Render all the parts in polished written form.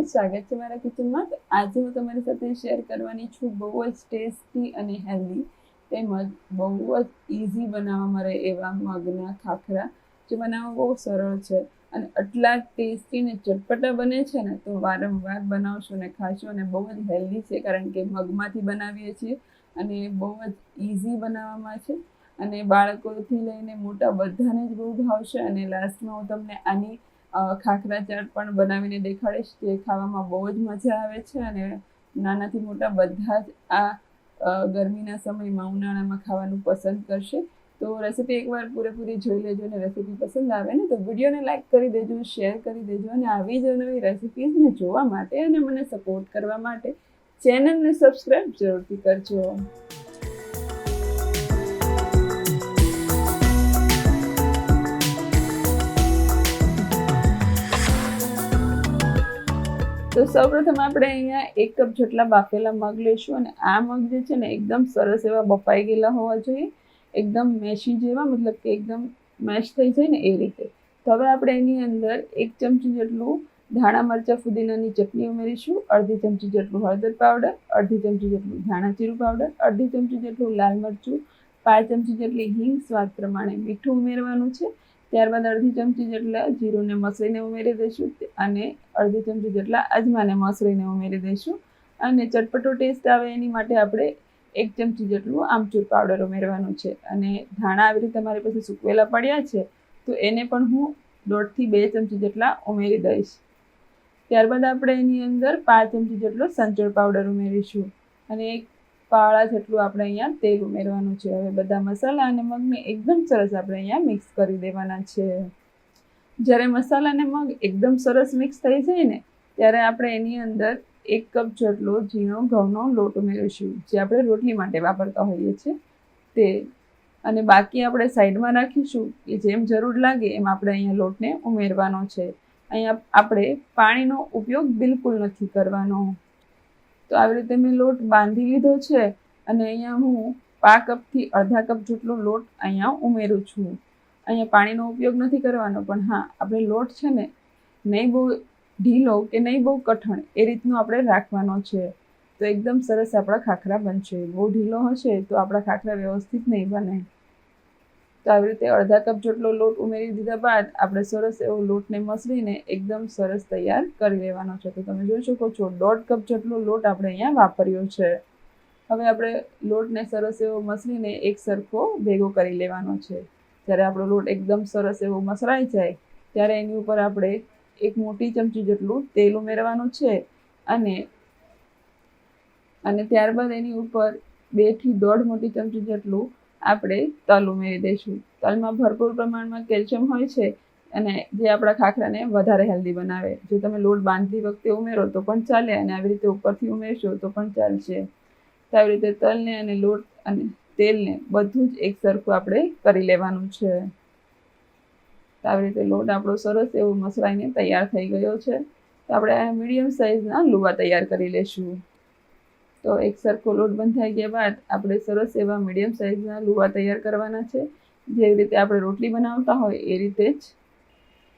સ્વાગત છે મારા કિચનમાં। તો આજે હું તમારી સાથે શેર કરવાની છું બહુ જ ટેસ્ટી અને હેલ્ધી તેમજ બહુ જ ઇઝી બનાવવા મળે એવા મગના ખાખરા, જે બનાવવા બહુ સરળ છે અને આટલા ટેસ્ટી ને ચટપટા બને છે ને, તો વારંવાર બનાવશો ને ખાશો અને બહુ જ હેલ્ધી છે, કારણ કે મગમાંથી બનાવીએ છીએ અને બહુ જ ઇઝી બનાવવામાં છે અને બાળકોથી લઈને મોટા બધાને જ બહુ ભાવશે। અને લાસ્ટમાં હું તમને આની ખાખરા ચાટ પણ બનાવીને દેખાડીશ, જે ખાવામાં બહુ જ મજા આવે છે અને નાનાથી મોટા બધા જ આ ગરમીના સમયમાં ઉનાળામાં ખાવાનું પસંદ કરશે। તો રેસીપી એકવાર પૂરેપૂરી જોઈ લેજો અને રેસીપી પસંદ આવે ને તો વિડીયોને લાઇક કરી દેજો, શેર કરી દેજો અને આવી જ નવી રેસીપીઝને જોવા માટે અને મને સપોર્ટ કરવા માટે ચેનલને સબસ્ક્રાઈબ જરૂરથી કરજો। તો સૌપ્રથમ આપણે અહીંયા 1 કપ જેટલા બાફેલા મગ લઈશું અને આ મગ જે છે ને એકદમ સરસ એવા બફાઈ ગયેલા હોવા જોઈએ, એકદમ મેશી જેવા, મતલબ કે એકદમ મેશ થઈ જાય ને એ રીતે। તો હવે આપણે એની અંદર 1 ચમચી જેટલું ધાણા મરચાં ફુદીનાની ચટણી ઉમેરીશું, અડધી ચમચી જેટલું હળદર પાવડર, અડધી ચમચી જેટલું ધાણા જીરું પાવડર, અડધી ચમચી જેટલું લાલ મરચું, 5 ચમચી જેટલી હિંગ, સ્વાદ પ્રમાણે મીઠું ઉમેરવાનું છે। ત્યારબાદ અડધી ચમચી જેટલા જીરુંને મસળીને ઉમેરી દઈશું અને અડધી ચમચી જેટલા અજમાને મસળીને ઉમેરી દઈશું અને ચટપટો ટેસ્ટ આવે એની માટે આપણે 1 ચમચી જેટલું આમચૂર પાવડર ઉમેરવાનું છે। અને ધાણા આવી રીતે તમારી પાસે સૂકવેલા પડ્યા છે તો એને પણ હું 1.5 થી 2 ચમચી જેટલા ઉમેરી દઈશ। ત્યારબાદ આપણે એની અંદર 5 ચમચી જેટલો સંચળ પાવડર ઉમેરીશું અને 1 પાળા જેટલું આપણે અહીંયા તેલ ઉમેરવાનું છે। હવે બધા મસાલા અને મગને એકદમ સરસ આપણે અહીંયા મિક્સ કરી દેવાના છે। જ્યારે મસાલા અને મગ એકદમ સરસ મિક્સ થઈ જાય ને, ત્યારે આપણે એની અંદર 1 કપ જેટલો ઝીણો ઘઉંનો લોટ ઉમેરીશું, જે આપણે રોટલી માટે વાપરતા હોઈએ છીએ તે, અને બાકી આપણે સાઈડમાં રાખીશું કે જેમ જરૂર લાગે એમ આપણે અહીંયા લોટને ઉમેરવાનો છે। અહીંયા આપણે પાણીનો ઉપયોગ બિલકુલ નથી કરવાનો। તો આવી રીતે મેં લોટ બાંધી લીધો છે અને અહીંયા હું 1/2 કપથી અડધા કપ જેટલો લોટ અહીંયા ઉમેરું છું। અહીંયા પાણીનો ઉપયોગ નથી કરવાનો, પણ હા, આપણે લોટ છે ને નહીં બહુ ઢીલો કે નહીં બહુ કઠણ એ રીતનું આપણે રાખવાનો છે, તો એકદમ સરસ આપણા ખાખરા બનશે। બહુ ઢીલો હશે તો આપણા ખાખરા વ્યવસ્થિત નહીં બને। તો આવી રીતે અડધા કપ જેટલો લોટ ઉમેરી દીધા બાદ આપણે સરસ એવો લોટને મસળીને એકદમ સરસ તૈયાર કરી લેવાનો છે। તો તમે જોઈ શકો છો 1.5 કપ જેટલો લોટ આપણે અહીંયા વાપર્યો છે। હવે આપણે લોટને સરસ એવો મસળીને એક સરખો ભેગો કરી લેવાનો છે। જ્યારે આપણો લોટ એકદમ સરસ એવો મસળાઈ જાય ત્યારે એની ઉપર આપણે 1 મોટી ચમચી જેટલું તેલ ઉમેરવાનું છે અને ત્યારબાદ એની ઉપર 2 થી 1.5 મોટી ચમચી જેટલું આપણે તલ ઉમેરી દઈશું। તલમાં ભરપૂર પ્રમાણમાં કેલ્શિયમ હોય છે અને જે આપણા ખાખરાને વધારે હેલ્ધી બનાવે। જો તમે લોટ બાંધતી વખતે ઉમેરો તો પણ ચાલે અને આવી રીતે ઉપરથી ઉમેરશો તો પણ ચાલશે। તો આવી રીતે તલને અને લોટ અને તેલને બધું જ એક સરખું આપણે કરી લેવાનું છે। તો આવી રીતે લોટ આપણો સરસ એવો મસળાઈને તૈયાર થઈ ગયો છે। તો આપણે આ મીડિયમ સાઇઝના લુવા તૈયાર કરી લેશું। તો એક સરખો લોટ બંધાઈ ગયા બાદ આપણે સરસ એવા મીડિયમ સાઇઝના લુવા તૈયાર કરવાના છે, જેવી રીતે આપણે રોટલી બનાવતા હોય એ રીતે જ।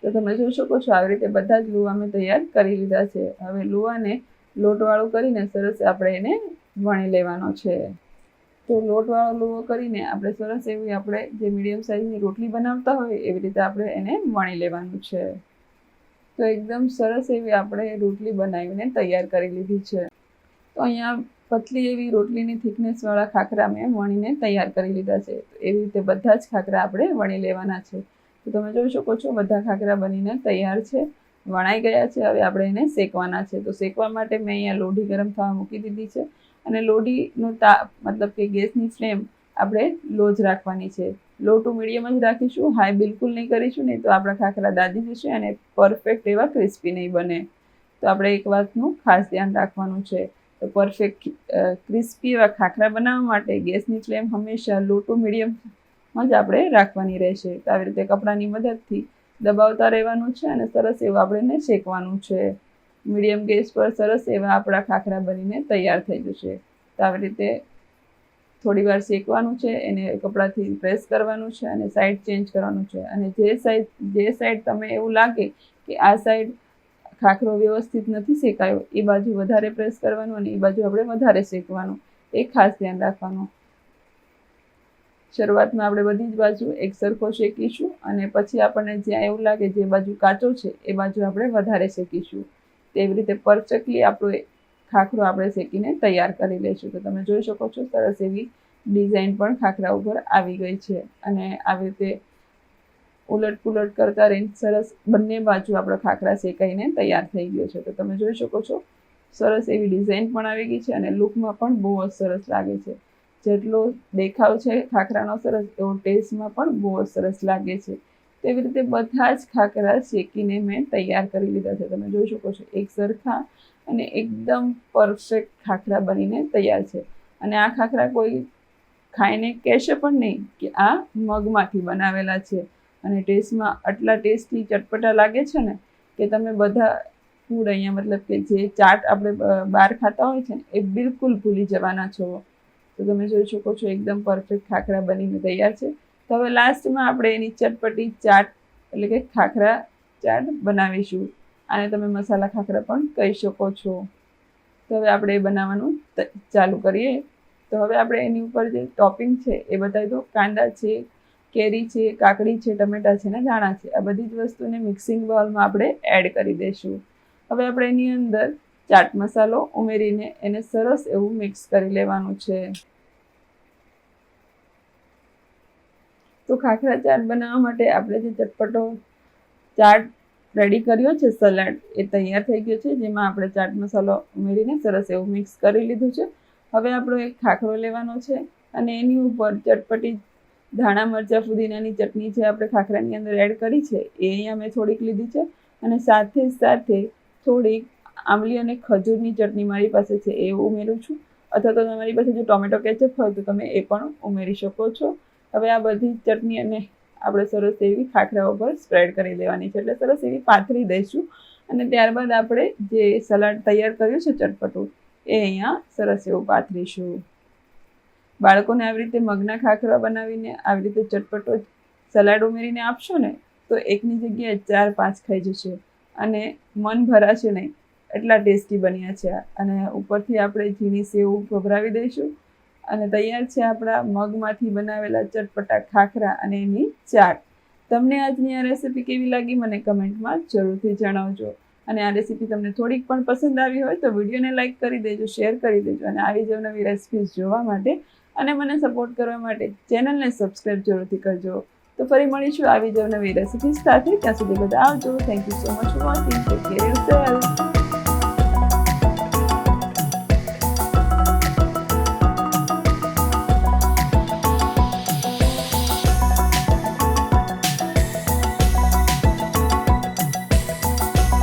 તો તમે જોઈ શકો છો આવી રીતે બધા જ લુવા મેં તૈયાર કરી લીધા છે। હવે લુવાને લોટવાળું કરીને સરસ આપણે એને વણી લેવાનો છે। તો લોટવાળો લુવો કરીને આપણે સરસ એવી આપણે જે મીડિયમ સાઇઝની રોટલી બનાવતા હોય એવી રીતે આપણે એને વણી લેવાનું છે। તો એકદમ સરસ એવી આપણે રોટલી બનાવીને તૈયાર કરી લીધી છે। તો અહીંયા પતલી એવી રોટલીની થિકનેસવાળા ખાખરા મેં વણીને તૈયાર કરી લીધા છે। તો એવી રીતે બધા જ ખાખરા આપણે વણી લેવાના છે। તો તમે જોઈ શકો છો બધા ખાખરા બનીને તૈયાર છે, વણાઈ ગયા છે। હવે આપણે એને શેકવાના છે। તો શેકવા માટે મેં અહીંયા લોઢી ગરમ થવા મૂકી દીધી છે અને લોઢીનો તાપ, મતલબ કે ગેસની ફ્લેમ આપણે લો જ રાખવાની છે। લો ટુ મીડિયમ જ રાખીશું, હાઈ બિલકુલ નહીં કરીશું, નહીં તો આપણા ખાખરા દાજી જશે અને પરફેક્ટ એવા ક્રિસ્પી નહીં બને। તો આપણે એક વાતનું ખાસ ધ્યાન રાખવાનું છે। તો પરફેક્ટ ક્રિસ્પી એવા ખાખરા બનાવવા માટે ગેસની ફ્લેમ હંમેશા લો ટુ મીડિયમમાં જ આપણે રાખવાની રહેશે। તો આવી રીતે કપડાની મદદથી દબાવતા રહેવાનું છે અને સરસ એવું આપણે એને શેકવાનું છે। મીડિયમ ગેસ પર સરસ એવા આપણા ખાખરા બનીને તૈયાર થઈ જશે। તો આવી રીતે થોડી વાર શેકવાનું છે, એને કપડાથી પ્રેસ કરવાનું છે અને સાઈડ ચેન્જ કરવાનું છે। અને જે સાઈડ તમે એવું લાગે કે આ સાઈડ ખાખરો વ્યવસ્થિત નથી શેકાયો એ બાજુ વધારે પ્રેસ કરવાનું અને એ બાજુ આપણે વધારે શેકવાનું, એ ખાસ ધ્યાન રાખવાનું. શરૂઆતમાં આપણે બધી જ બાજુ એક સરખો શેકીશું અને પછી આપણને જ્યાં એવું લાગે જે બાજુ કાચો છે એ બાજુ આપણે વધારે શેકીશું. તેવી રીતે પરફેક્ટલી આપણો ખાખરો આપણે શેકીને તૈયાર કરી લઈશું. તો તમે જોઈ શકો છો સરસ એવી ડિઝાઇન પણ ખાખરા ઉપર આવી ગઈ છે અને આવી રીતે ઉલટ પુલટ કરતા રહીને સરસ બંને બાજુ આપણો ખાખરા શેકાઈને તૈયાર થઈ ગયો છે. તો તમે જોઈ શકો છો સરસ એવી ડિઝાઇન પણ આવી ગઈ છે અને લુકમાં પણ બહુ જ સરસ લાગે છે. જેટલો દેખાવ છે ખાખરાનો સરસ, એવો ટેસ્ટમાં પણ બહુ જ સરસ લાગે છે. તેવી રીતે બધા જ ખાખરા શેકીને મેં તૈયાર કરી લીધા છે. તમે જોઈ શકો છો એક સરખા અને એકદમ પરફેક્ટ ખાખરા બનીને તૈયાર છે. અને આ ખાખરા કોઈ ખાઈને કહેશે પણ નહીં કે આ મગમાંથી બનાવેલા છે. અને ટેસ્ટમાં આટલા ટેસ્ટી ચટપટા લાગે છે ને કે તમે બધા ફૂડ અહીંયા મતલબ કે જે ચાટ આપણે બહાર ખાતા હોય છે ને એ બિલકુલ ભૂલી જવાના છો. તો તમે જોઈ શકો છો એકદમ પરફેક્ટ ખાખરા બનીને તૈયાર છે. તો હવે લાસ્ટમાં આપણે એની ચટપટી ચાટ એટલે કે ખાખરા ચાટ બનાવીશું. આને તમે મસાલા ખાખરા પણ કહી શકો છો. તો હવે આપણે એ બનાવવાનું ચાલુ કરીએ. તો હવે આપણે એની ઉપર જે ટોપિંગ છે એ બતાવી દો. કાંદા છે, કેરી છે, કાકડી છે, ટમેટા છે ને ધાણા છે. આ બધી જ વસ્તુને મિક્સિંગ બાઉલમાં આપણે એડ કરી દઈશું. હવે આપણે એની અંદર ચાટ મસાલો ઉમેરીને એને સરસ એવું મિક્સ કરી લેવાનું છે. તો ખાખરા ચાટ બનાવવા માટે આપણે જે ચટપટો ચાટ રેડી કર્યો છે, સલાડ એ તૈયાર થઈ ગયો છે, જેમાં આપણે ચાટ મસાલો ઉમેરીને સરસ એવું મિક્સ કરી લીધું છે. હવે આપણો એક ખાખરો લેવાનો છે અને એની ઉપર ચટપટી ધાણા મરચાં ફુદીનાની ચટણી જે આપણે ખાખરાની અંદર એડ કરી છે એ અહીંયા મેં થોડીક લીધી છે અને સાથે થોડીક આંબલી અને ખજૂરની ચટણી મારી પાસે છે એ ઉમેરું છું. અથવા તો તમારી પાસે જો ટોમેટો કેચઅપ હોય તો તમે એ પણ ઉમેરી શકો છો. હવે આ બધી ચટણી અને આપણે સરસ એવી ખાખરા ઉપર સ્પ્રેડ કરી દેવાની છે, એટલે સરસ એવી પાથરી દઈશું. અને ત્યારબાદ આપણે જે સલાડ તૈયાર કર્યું છે ચટપટું એ અહીંયા સરસ એવું પાથરીશું. બાળકોને આવી રીતે મગના ખાખરા બનાવીને આવી રીતે ચટપટો સલાડ ઉમેરીને આપશો ને તો એકની જગ્યાએ 4-5 ખાઈ જશે અને મન ભરાશે નહીં, એટલા ટેસ્ટી બન્યા છે. અને ઉપરથી આપણે ઝીણી સેવ ભભરાવી દઈશું અને તૈયાર છે આપણા મગમાંથી બનાવેલા ચટપટા ખાખરા અને એની ચાટ. તમને આજની આ રેસીપી કેવી લાગી મને કમેન્ટમાં જરૂરથી જણાવજો. અને આ રેસીપી તમને થોડીક પણ પસંદ આવી હોય તો વિડીયોને લાઇક કરી દેજો, શેર કરી દેજો. અને આવી જ નવી રેસીપીઝ જોવા માટે અને મને સપોર્ટ કરવા માટે ચેનલને સબસ્ક્રાઈબ જરૂરથી કરજો. તો ફરી મળીશું આવી જ નવી રેસીપીઝ સાથે. ત્યાં સુધી બધા આવજો. Thank you so much for watching. Take care yourself.